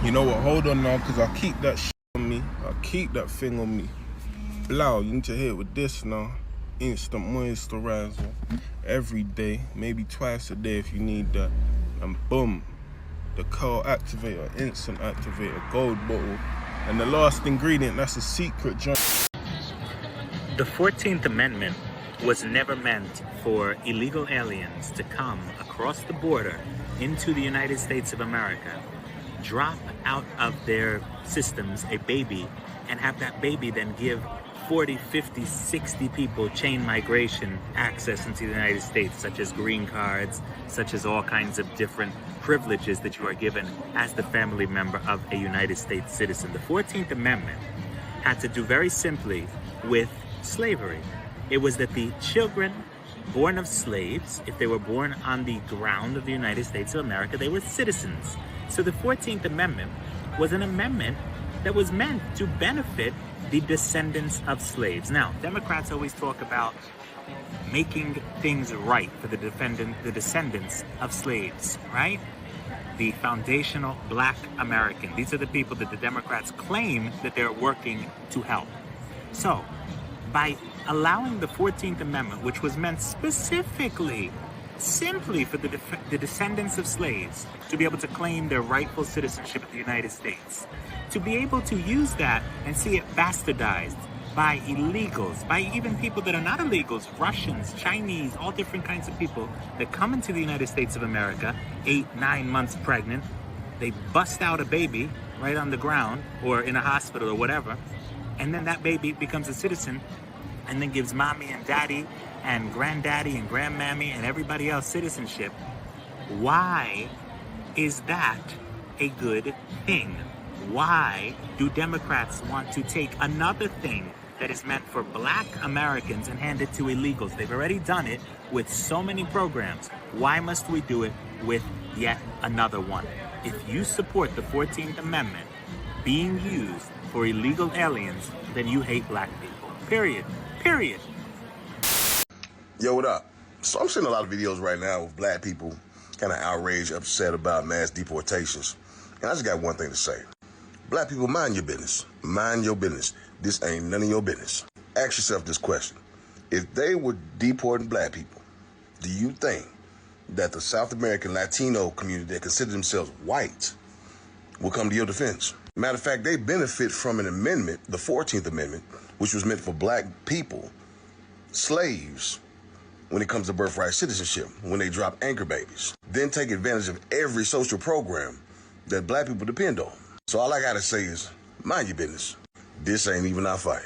You know what? Hold on now, because I keep that shit on me. I keep that thing on me. Blow, you need to hit it with this now. Instant moisturizer. Every day, maybe twice a day if you need that. And boom, the curl activator, instant activator, gold bottle. And the last ingredient, that's a secret joint. The 14th Amendment was never meant for illegal aliens to come across the border into the United States of America, drop out of their systems a baby, and have that baby then give 40, 50, 60 people chain migration access into the United States, such as green cards, such as all kinds of different privileges that you are given as the family member of a United States citizen. The 14th Amendment had to do very simply with slavery. It was that the children born of slaves, if they were born on the ground of the United States of America, they were citizens. So the 14th Amendment was an amendment that was meant to benefit the descendants of slaves. Now, Democrats always talk about making things right for the descendants of slaves, right? The foundational Black American. These are the people that the Democrats claim that they're working to help. So, by allowing the 14th Amendment, which was meant specifically, simply for the descendants of slaves to be able to claim their rightful citizenship in the United States, to be able to use that and see it bastardized by illegals, by even people that are not illegals, Russians, Chinese, all different kinds of people that come into the United States of America, 8, 9 months pregnant, they bust out a baby right on the ground or in a hospital or whatever, and then that baby becomes a citizen and then gives mommy and daddy and granddaddy and grandmammy and everybody else citizenship. Why is that a good thing? Why do Democrats want to take another thing that is meant for Black Americans and hand it to illegals? They've already done it with so many programs. Why must we do it with yet another one? If you support the 14th Amendment being used for illegal aliens, then you hate Black people. Period. Period. Yo, what up? So I'm seeing a lot of videos right now with Black people kind of outraged, upset about mass deportations. And I just got one thing to say. Black people, mind your business. Mind your business. This ain't none of your business. Ask yourself this question. If they were deporting Black people, do you think that the South American Latino community that consider themselves white will come to your defense? Matter of fact, they benefit from an amendment, the 14th Amendment, which was meant for Black people, slaves, when it comes to birthright citizenship, when they drop anchor babies, then take advantage of every social program that Black people depend on. So all I gotta say is, mind your business. This ain't even our fight.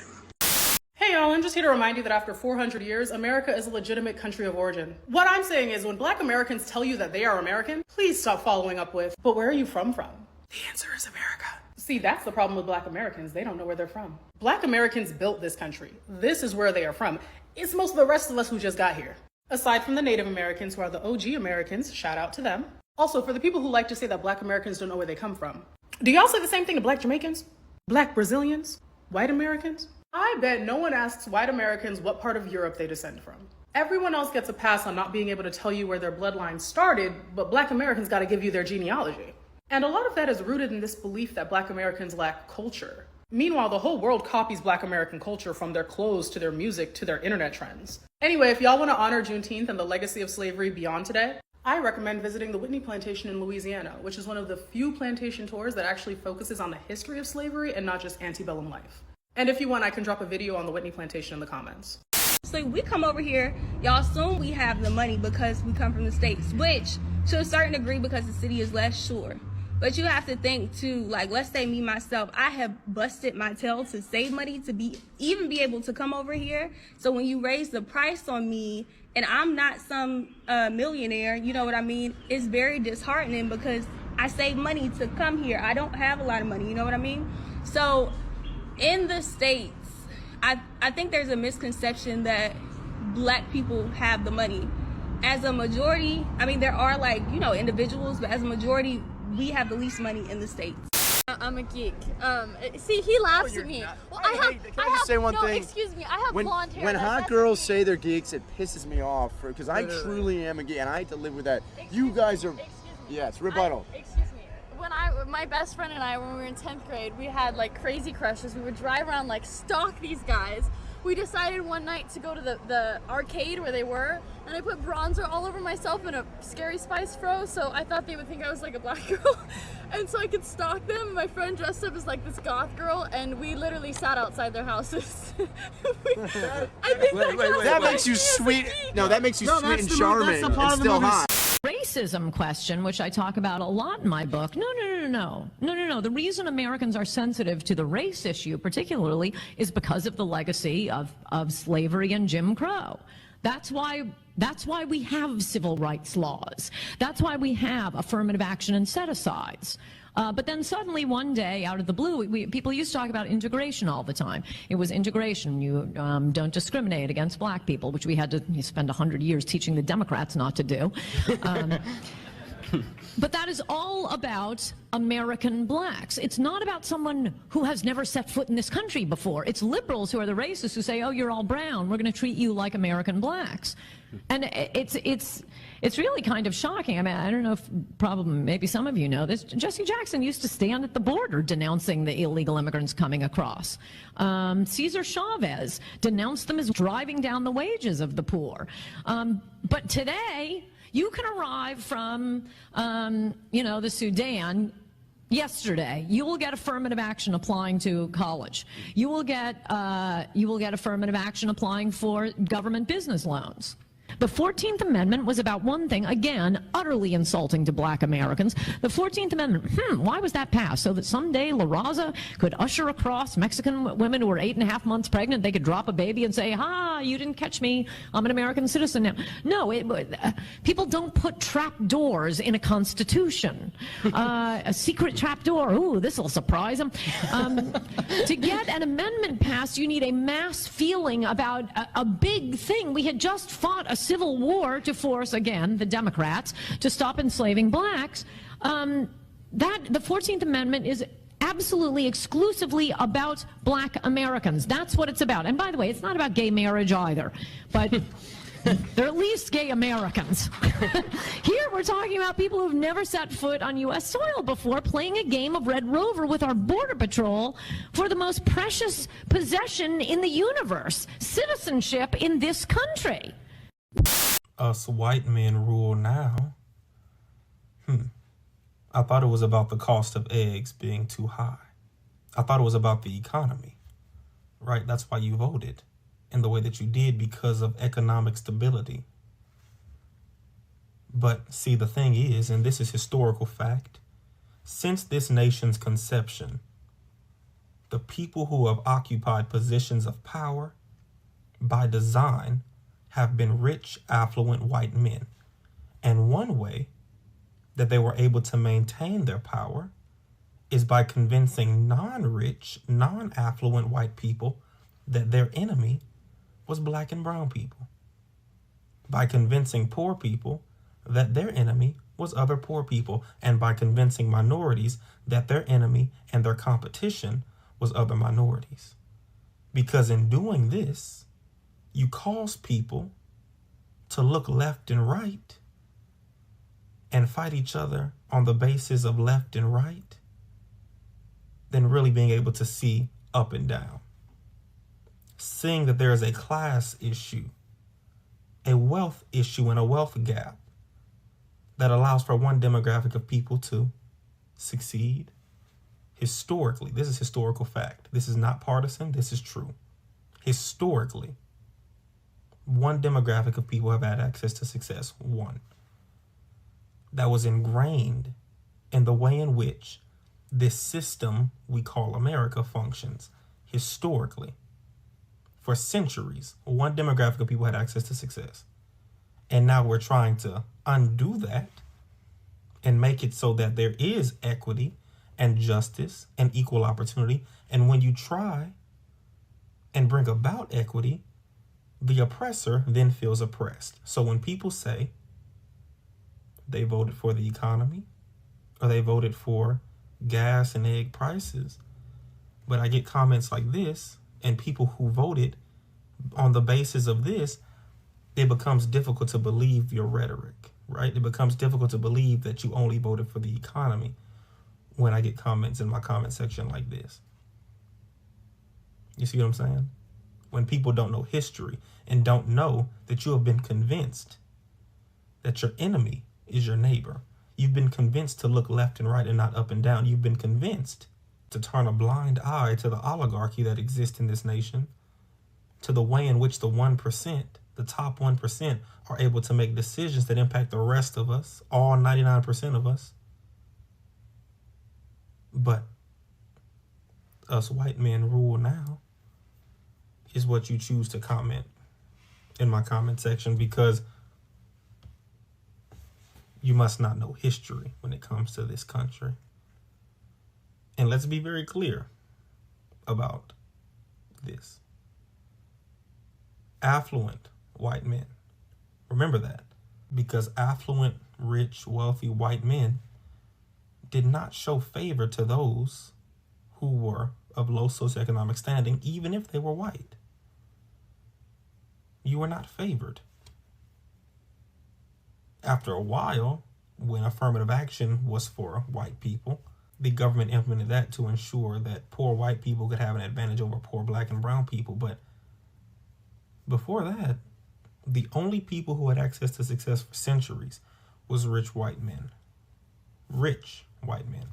Hey y'all, I'm just here to remind you that after 400 years, America is a legitimate country of origin. What I'm saying is when Black Americans tell you that they are American, please stop following up with, but where are you from? The answer is America. See, that's the problem with Black Americans. They don't know where they're from. Black Americans built this country. This is where they are from. It's most of the rest of us who just got here. Aside from the Native Americans, who are the OG Americans, shout out to them. Also, for the people who like to say that Black Americans don't know where they come from, do y'all say the same thing to Black Jamaicans? Black Brazilians? White Americans? I bet no one asks white Americans what part of Europe they descend from. Everyone else gets a pass on not being able to tell you where their bloodline started, but Black Americans gotta give you their genealogy. And a lot of that is rooted in this belief that Black Americans lack culture. Meanwhile, the whole world copies Black American culture, from their clothes to their music to their internet trends. Anyway, if y'all want to honor Juneteenth and the legacy of slavery beyond today, I recommend visiting the Whitney Plantation in Louisiana, which is one of the few plantation tours that actually focuses on the history of slavery and not just antebellum life. And if you want, I can drop a video on the Whitney Plantation in the comments. So we come over here, y'all assume we have the money because we come from the States, which to a certain degree, because the city is less, sure. But you have to think too, like, let's say me, myself, I have busted my tail to save money to even be able to come over here. So when you raise the price on me and I'm not some millionaire, you know what I mean? It's very disheartening because I save money to come here. I don't have a lot of money, you know what I mean? So in the States, I think there's a misconception that Black people have the money. As a majority, I mean, there are individuals, but as a majority, we have the least money in the States. I'm a geek. See, he laughs at me. Well, Can I just say one thing? Excuse me. I have blonde hair. When hot girls say they're geeks, it pisses me off because I truly am a geek, and I hate to live with that. You guys are. Excuse me. Yes, rebuttal. Excuse me. my best friend and I, when we were in 10th grade, we had like crazy crushes. We would drive around, like stalk these guys. We decided one night to go to the arcade where they were, and I put bronzer all over myself in a Scary Spice fro, so I thought they would think I was like a black girl, and so I could stalk them. My friend dressed up as like this goth girl, and we literally sat outside their houses. That makes you sweet. No, that makes you sweet and charming. It's still hot. Racism question, which I talk about a lot in my book. No. The reason Americans are sensitive to the race issue particularly is because of the legacy of slavery and Jim Crow. That's why we have civil rights laws. That's why we have affirmative action and set-asides. But then suddenly one day, out of the blue, people used to talk about integration all the time. It was integration. You don't discriminate against black people, which we had to spend 100 years teaching the Democrats not to do. But that is all about American blacks. It's not about someone who has never set foot in this country before. It's liberals who are the racists who say, oh, you're all brown. We're going to treat you like American blacks. And it's really kind of shocking. I mean, I don't know if maybe some of you know this. Jesse Jackson used to stand at the border denouncing the illegal immigrants coming across. Cesar Chavez denounced them as driving down the wages of the poor. But today, you can arrive from, the Sudan yesterday. You will get affirmative action applying to college. You will get affirmative action applying for government business loans. The 14th Amendment was about one thing, again, utterly insulting to black Americans. The 14th Amendment, why was that passed? So that someday La Raza could usher across Mexican women who were 8.5 months pregnant. They could drop a baby and say, ha, you didn't catch me. I'm an American citizen now. No, people don't put trap doors in a constitution. A secret trap door, ooh, this will surprise them. To get an amendment passed, you need a mass feeling about a big thing. We had just fought a civil war to force, again, the Democrats to stop enslaving blacks. The 14th Amendment is absolutely exclusively about black Americans. That's what it's about. And by the way, it's not about gay marriage either, but they're at least gay Americans. Here we're talking about people who've never set foot on U.S. soil before, playing a game of Red Rover with our Border Patrol for the most precious possession in the universe, citizenship in this country. Us white men rule now. I thought it was about the cost of eggs being too high. I thought it was about the economy, right? That's why you voted in the way that you did, because of economic stability. But see, the thing is, and this is historical fact, since this nation's conception, the people who have occupied positions of power by design have been rich, affluent white men. And one way that they were able to maintain their power is by convincing non-rich, non-affluent white people that their enemy was black and brown people. By convincing poor people that their enemy was other poor people, and by convincing minorities that their enemy and their competition was other minorities. Because in doing this, you cause people to look left and right and fight each other on the basis of left and right than really being able to see up and down. Seeing that there is a class issue, a wealth issue, and a wealth gap that allows for one demographic of people to succeed. Historically, this is historical fact. This is not partisan. This is true. Historically, one demographic of people have had access to success. One. That was ingrained in the way in which this system we call America functions historically. For centuries, one demographic of people had access to success. And now we're trying to undo that and make it so that there is equity and justice and equal opportunity. And when you try and bring about equity, the oppressor then feels oppressed. So when people say they voted for the economy or they voted for gas and egg prices, but I get comments like this, and people who voted on the basis of this, it becomes difficult to believe your rhetoric, right? It becomes difficult to believe that you only voted for the economy. when I get comments in my comment section like this. You see what I'm saying? When people don't know history and don't know that you have been convinced that your enemy is your neighbor. You've been convinced to look left and right and not up and down. You've been convinced to turn a blind eye to the oligarchy that exists in this nation, to the way in which the 1%, the top 1%, are able to make decisions that impact the rest of us, all 99% of us. But us white men rule now is what you choose to comment in my comment section, because you must not know history when it comes to this country. And let's be very clear about this. Affluent white men, remember that, because affluent, rich, wealthy white men did not show favor to those who were of low socioeconomic standing, even if they were white. You were not favored. After a while, when affirmative action was for white people, the government implemented that to ensure that poor white people could have an advantage over poor black and brown people. But before that, the only people who had access to success for centuries was rich white men. Rich white men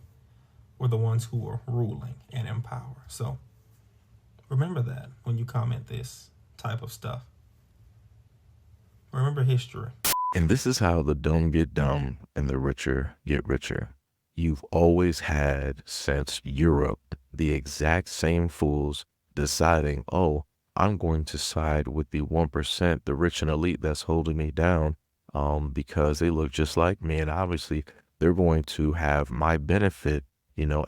were the ones who were ruling and in power. So remember that when you comment this type of stuff. Remember history. And this is how the dumb get dumb and the richer get richer. You've always had, since Europe, the exact same fools deciding, oh, I'm going to side with the 1%, the rich and elite that's holding me down, because they look just like me. And obviously they're going to have my benefit,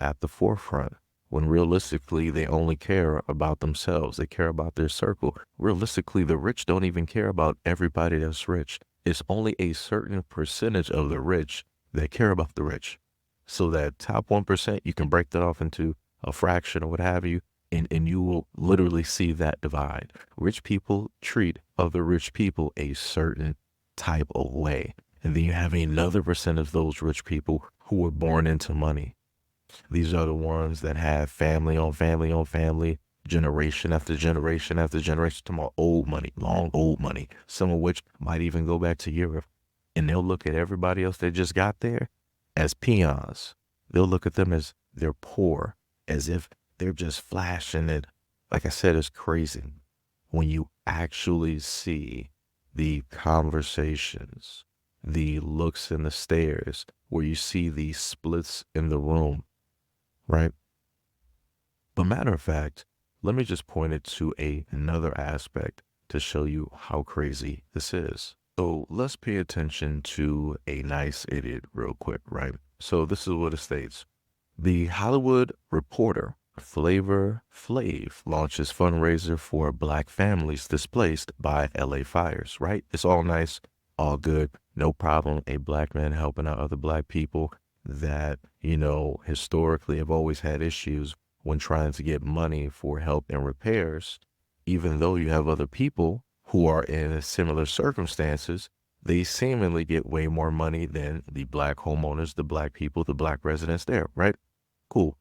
at the forefront. When realistically, they only care about themselves. They care about their circle. Realistically, the rich don't even care about everybody that's rich. It's only a certain percentage of the rich that care about the rich. So that top 1%, you can break that off into a fraction or what have you, and you will literally see that divide. Rich people treat other rich people a certain type of way. And then you have another percent of those rich people who were born into money. These are the ones that have family on family on family, generation after generation after generation, to my old money, long old money, some of which might even go back to Europe. And they'll look at everybody else that just got there as peons. They'll look at them as they're poor, as if they're just flashing it. Like I said, it's crazy when you actually see the conversations, the looks and the stares, where you see the splits in the room, right? But matter of fact, let me just point it to another aspect to show you how crazy this is. So let's pay attention to a nice idiot real quick, right? So this is what it states. The Hollywood Reporter, Flav launches fundraiser for black families displaced by LA fires, right? It's all nice, all good, no problem. A black man helping out other black people that, historically have always had issues when trying to get money for help and repairs. Even though you have other people who are in similar circumstances, they seemingly get way more money than the black homeowners, the black people, the black residents there, right? Cool.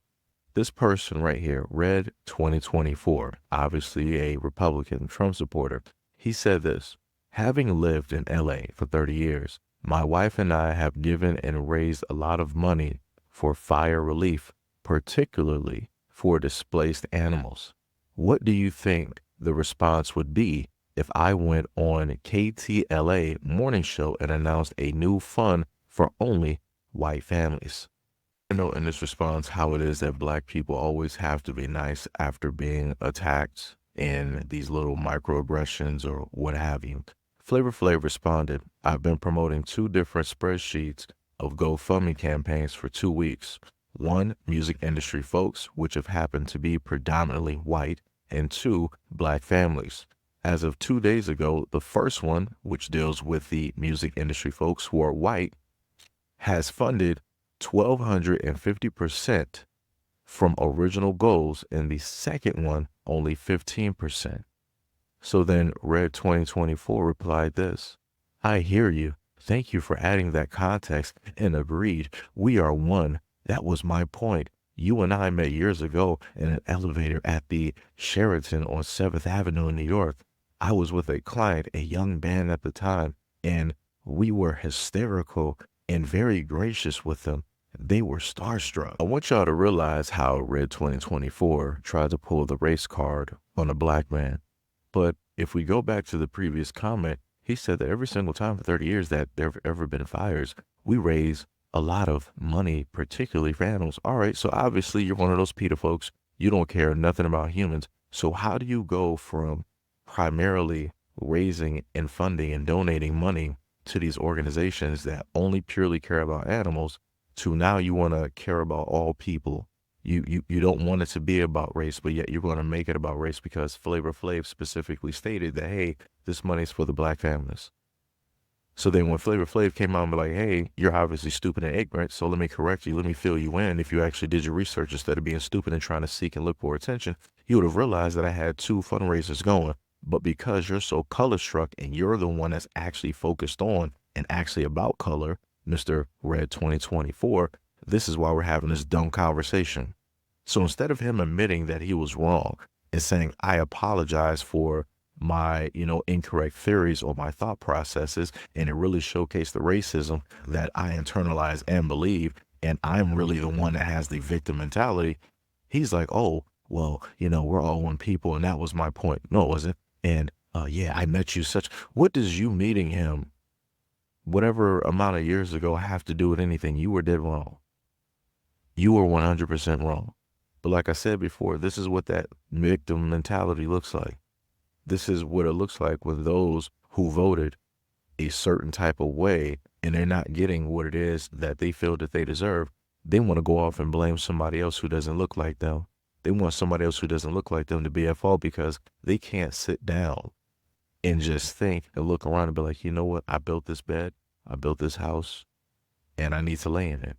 This person right here, Red 2024, obviously a Republican Trump supporter, he said this: having lived in LA for 30 years, my wife and I have given and raised a lot of money for fire relief, particularly for displaced animals. What do you think the response would be if I went on KTLA morning show and announced a new fund for only white families? In this response, how it is that black people always have to be nice after being attacked in these little microaggressions or what have you. Flav responded, I've been promoting 2 different spreadsheets of GoFundMe campaigns for 2 weeks. One, music industry folks, which have happened to be predominantly white, and 2, black families. As of 2 days ago, the first one, which deals with the music industry folks who are white, has funded 1,250% from original goals, and the second one only 15%. So then Red 2024 replied this: I hear you. Thank you for adding that context, and agreed. We are one That was my point. You and I met years ago in an elevator at the Sheraton on 7th Avenue in New York. I was with a client, a young man at the time, and we were hysterical and very gracious with them. They were starstruck. I want y'all to realize how Red 2024 tried to pull the race card on a black man. But if we go back to the previous comment, he said that every single time for 30 years that there have ever been fires, we raise a lot of money, particularly for animals. All right, so obviously you're one of those PETA folks. You don't care nothing about humans. So how do you go from primarily raising and funding and donating money to these organizations that only purely care about animals to now you want to care about all people? You don't want it to be about race, but yet you're going to make it about race because Flavor Flav specifically stated that, hey, this money's for the black families. So then when Flavor Flav came out and be like, hey, you're obviously stupid and ignorant, so let me correct you, let me fill you in. If you actually did your research instead of being stupid and trying to seek and look for attention, you would have realized that I had 2 fundraisers going. But because you're so color struck and you're the one that's actually focused on and actually about color, Mr. Red 2024, this is why we're having this dumb conversation. So instead of him admitting that he was wrong and saying, I apologize for my, incorrect theories or my thought processes, and it really showcased the racism that I internalize and believe, and I'm really the one that has the victim mentality, he's like, oh, well, we're all one people, and that was my point. No, it wasn't. And yeah, I met you what does you meeting him, whatever amount of years ago, have to do with anything? You were dead wrong. You were 100% wrong. But like I said before, this is what that victim mentality looks like. This is what it looks like with those who voted a certain type of way and they're not getting what it is that they feel that they deserve. They want to go off and blame somebody else who doesn't look like them. They want somebody else who doesn't look like them to be at fault because they can't sit down and just think and look around and be like, you know what? I built this bed, I built this house, and I need to lay in it.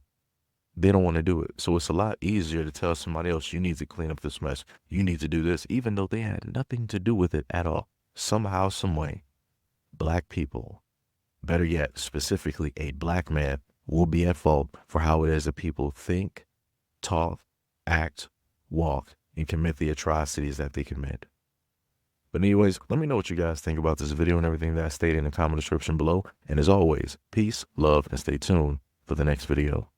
They don't want to do it. So it's a lot easier to tell somebody else, you need to clean up this mess. You need to do this, even though they had nothing to do with it at all. Somehow, some way, black people, better yet, specifically a black man, will be at fault for how it is that people think, talk, act, walk, and commit the atrocities that they commit. But anyways, let me know what you guys think about this video and everything that I stated in the comment description below. And as always, peace, love, and stay tuned for the next video.